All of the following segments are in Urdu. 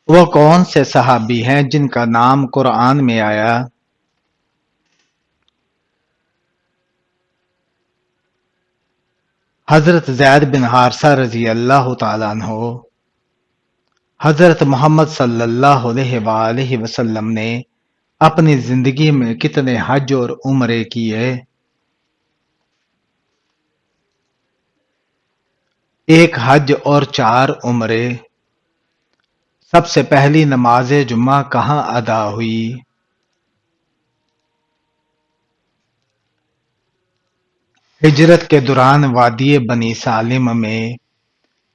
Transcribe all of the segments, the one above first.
وہ کون سے صحابی ہیں جن کا نام قرآن میں آیا؟ حضرت زید بن حارثہ رضی اللہ تعالیٰ عنہ۔ حضرت محمد صلی اللہ علیہ وآلہ وسلم نے اپنی زندگی میں کتنے حج اور عمرے کیے؟ ایک حج اور 4 عمرے۔ سب سے پہلی نماز جمعہ کہاں ادا ہوئی؟ ہجرت کے دوران وادی بنی سالم میں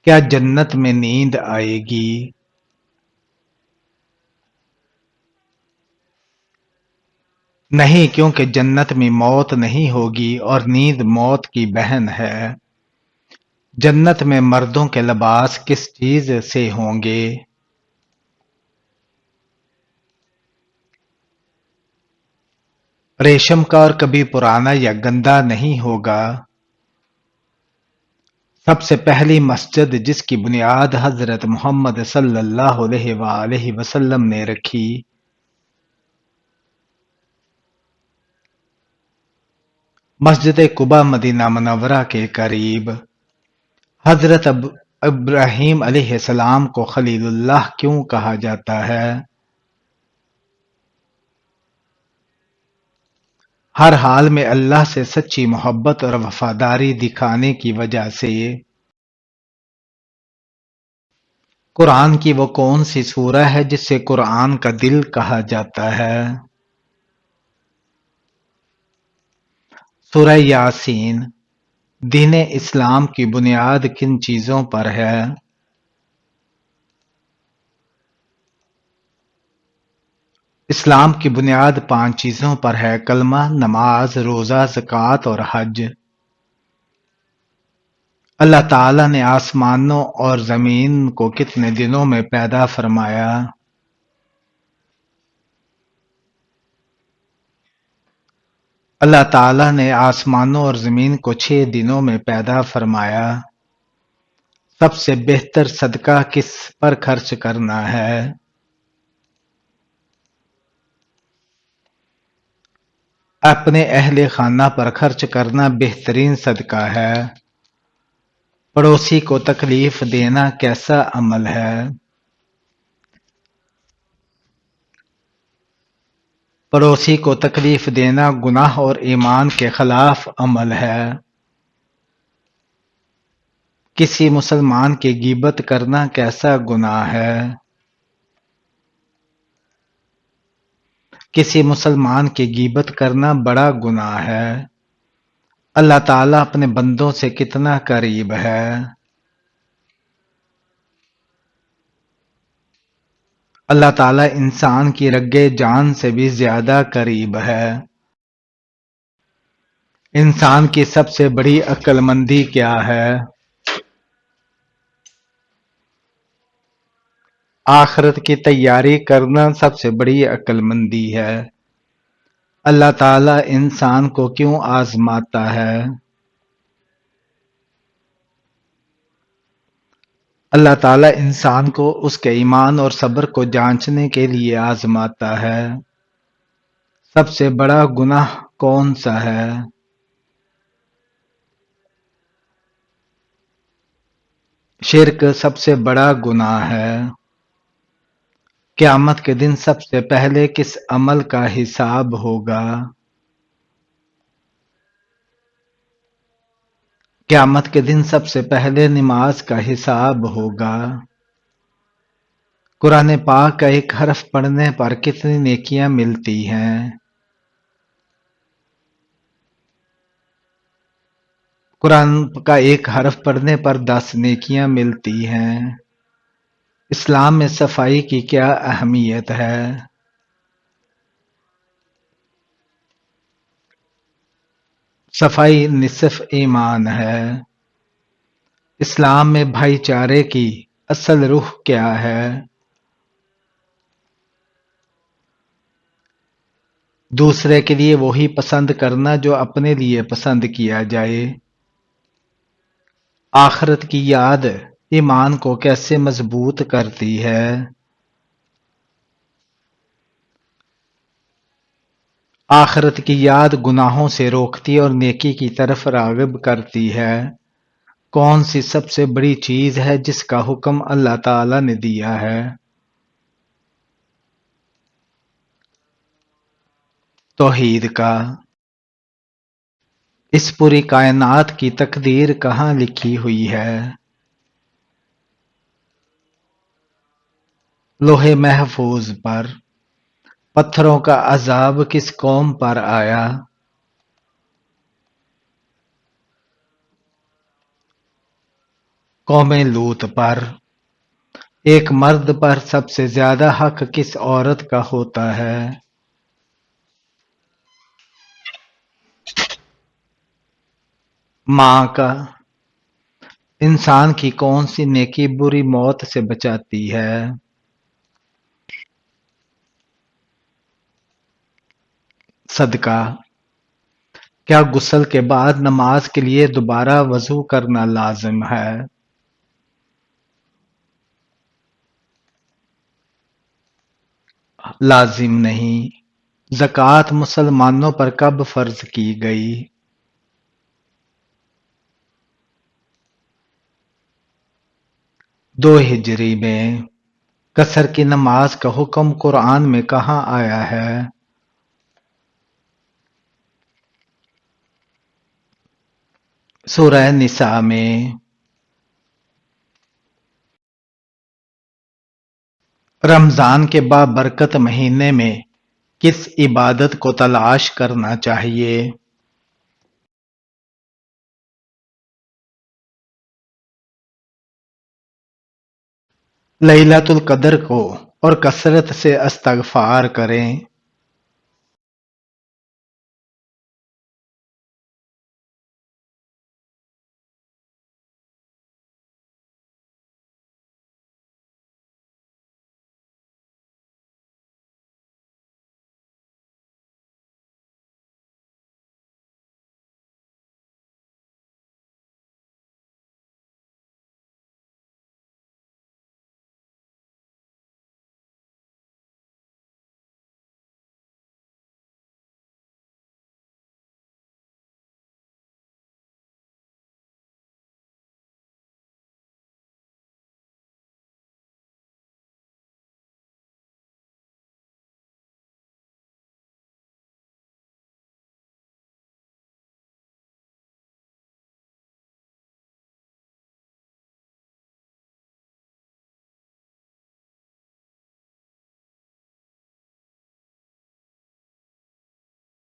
کیا جنت میں نیند آئے گی؟ نہیں، کیونکہ جنت میں موت نہیں ہوگی اور نیند موت کی بہن ہے۔ جنت میں مردوں کے لباس کس چیز سے ہوں گے؟ ریشم کا، اور کبھی پرانا یا گندا نہیں ہوگا۔ سب سے پہلی مسجد جس کی بنیاد حضرت محمد صلی اللہ علیہ وآلہ وسلم نے رکھی؟ مسجد قباء مدینہ منورہ کے قریب۔ حضرت ابراہیم علیہ السلام کو خلیل اللہ کیوں کہا جاتا ہے؟ ہر حال میں اللہ سے سچی محبت اور وفاداری دکھانے کی وجہ سے۔ قرآن کی وہ کون سی سورہ ہے جسے قرآن کا دل کہا جاتا ہے؟ سورہ یاسین۔ دین اسلام کی بنیاد کن چیزوں پر ہے؟ اسلام کی بنیاد 5 چیزوں پر ہے: کلمہ، نماز، روزہ، زکوٰۃ اور حج۔ اللہ تعالیٰ نے آسمانوں اور زمین کو کتنے دنوں میں پیدا فرمایا؟ اللہ تعالیٰ نے آسمانوں اور زمین کو 6 دنوں میں پیدا فرمایا۔ سب سے بہتر صدقہ کس پر خرچ کرنا ہے؟ اپنے اہل خانہ پر خرچ کرنا بہترین صدقہ ہے۔ پڑوسی کو تکلیف دینا کیسا عمل ہے؟ پڑوسی کو تکلیف دینا گناہ اور ایمان کے خلاف عمل ہے۔ کسی مسلمان کی غیبت کرنا کیسا گناہ ہے؟ کسی مسلمان کی غیبت کرنا بڑا گناہ ہے۔ اللہ تعالیٰ اپنے بندوں سے کتنا قریب ہے؟ اللہ تعالیٰ انسان کی رگ جان سے بھی زیادہ قریب ہے۔ انسان کی سب سے بڑی عقل مندی کیا ہے؟ آخرت کی تیاری کرنا سب سے بڑی عقل مندی ہے۔ اللہ تعالیٰ انسان کو کیوں آزماتا ہے؟ اللہ تعالیٰ انسان کو اس کے ایمان اور صبر کو جانچنے کے لیے آزماتا ہے۔ سب سے بڑا گناہ کون سا ہے؟ شرک سب سے بڑا گناہ ہے۔ قیامت کے دن سب سے پہلے کس عمل کا حساب ہوگا؟ قیامت کے دن سب سے پہلے نماز کا حساب ہوگا۔ قرآن پاک کا ایک حرف پڑھنے پر کتنی نیکیاں ملتی ہیں؟ قرآن کا ایک حرف پڑھنے پر 10 نیکیاں ملتی ہیں۔ اسلام میں صفائی کی کیا اہمیت ہے؟ صفائی نصف ایمان ہے۔ اسلام میں بھائی چارے کی اصل روح کیا ہے؟ دوسرے کے لیے وہی پسند کرنا جو اپنے لیے پسند کیا جائے۔ آخرت کی یاد ایمان کو کیسے مضبوط کرتی ہے؟ آخرت کی یاد گناہوں سے روکتی اور نیکی کی طرف راغب کرتی ہے۔ کون سی سب سے بڑی چیز ہے جس کا حکم اللہ تعالی نے دیا ہے؟ توحید کا۔ اس پوری کائنات کی تقدیر کہاں لکھی ہوئی ہے؟ لوح محفوظ پر۔ پتھروں کا عذاب کس قوم پر آیا؟ قوم لوط پر۔ ایک مرد پر سب سے زیادہ حق کس عورت کا ہوتا ہے؟ ماں کا۔ انسان کی کون سی نیکی بری موت سے بچاتی ہے؟ صدقہ۔ کیا غسل کے بعد نماز کے لیے دوبارہ وضو کرنا لازم ہے؟ لازم نہیں۔ زکوٰۃ مسلمانوں پر کب فرض کی گئی؟ 2 ہجری میں۔ قصر کی نماز کا حکم قرآن میں کہاں آیا ہے؟ سورہ نساء میں۔ رمضان کے بابرکت مہینے میں کس عبادت کو تلاش کرنا چاہیے؟ لیلۃ القدر کو اور کثرت سے استغفار کریں۔